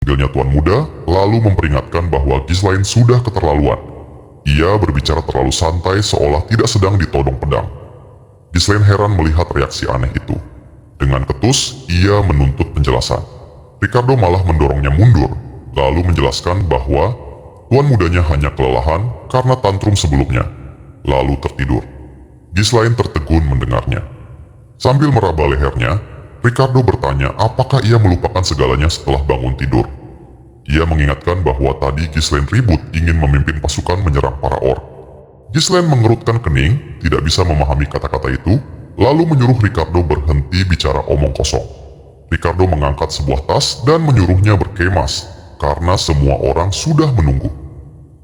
Manggilnya Tuan Muda, lalu memperingatkan bahwa Ghislaine sudah keterlaluan. Ia berbicara terlalu santai seolah tidak sedang ditodong pedang. Ghislaine heran melihat reaksi aneh itu. Dengan ketus, ia menuntut penjelasan. Ricardo malah mendorongnya mundur, lalu menjelaskan bahwa Tuan Mudanya hanya kelelahan karena tantrum sebelumnya, lalu tertidur. Ghislaine tertegun mendengarnya. Sambil meraba lehernya, Ricardo bertanya apakah ia melupakan segalanya setelah bangun tidur. Ia mengingatkan bahwa tadi Ghislaine ribut ingin memimpin pasukan menyerang para orc. Ghislaine mengerutkan kening, tidak bisa memahami kata-kata itu, lalu menyuruh Ricardo berhenti bicara omong kosong. Ricardo mengangkat sebuah tas dan menyuruhnya berkemas, karena semua orang sudah menunggu.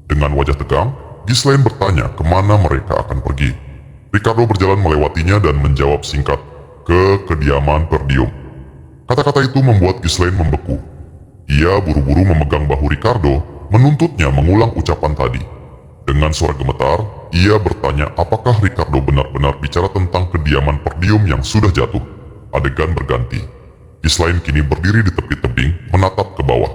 Dengan wajah tegang, Ghislaine bertanya kemana mereka akan pergi. Ricardo berjalan melewatinya dan menjawab singkat, ke kediaman Perdium. Kata-kata itu membuat Ghislaine membeku. Ia buru-buru memegang bahu Ricardo, menuntutnya mengulang ucapan tadi. Dengan suara gemetar, ia bertanya apakah Ricardo benar-benar bicara tentang kediaman Perdium yang sudah jatuh. Adegan berganti. Ghislaine kini berdiri di tepi tebing, menatap ke bawah.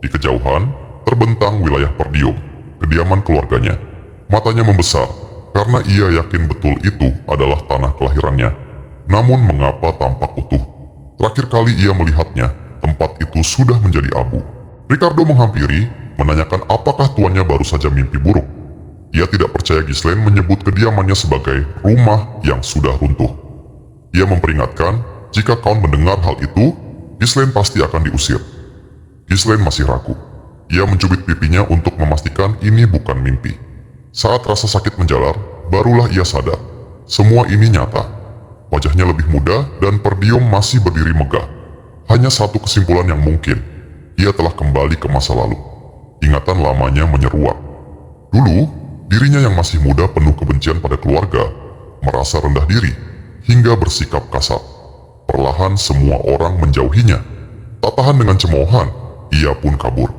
Di kejauhan, terbentang wilayah Perdium, kediaman keluarganya. Matanya membesar, karena ia yakin betul itu adalah tanah kelahirannya. Namun mengapa tampak utuh? Terakhir kali ia melihatnya, tempat itu sudah menjadi abu. Ricardo menghampiri, menanyakan apakah tuannya baru saja mimpi buruk. Ia tidak percaya Ghislaine menyebut kediamannya sebagai rumah yang sudah runtuh. Ia memperingatkan, jika Count mendengar hal itu, Ghislaine pasti akan diusir. Ghislaine masih ragu. Ia mencubit pipinya untuk memastikan ini bukan mimpi. Saat rasa sakit menjalar, barulah ia sadar. Semua ini nyata. Wajahnya lebih muda dan Perdium masih berdiri megah. Hanya satu kesimpulan yang mungkin. Ia telah kembali ke masa lalu. Ingatan lamanya menyeruak. Dulu, dirinya yang masih muda penuh kebencian pada keluarga, merasa rendah diri, hingga bersikap kasar. Perlahan semua orang menjauhinya. Tak tahan dengan cemoohan, ia pun kabur.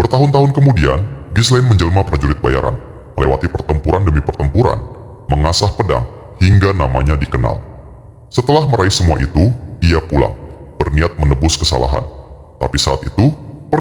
Bertahun-tahun kemudian, Ghislaine menjelma prajurit bayaran, melewati pertempuran demi pertempuran, mengasah pedang, hingga namanya dikenal. Setelah meraih semua itu, ia pulang, berniat menebus kesalahan. Tapi saat itu,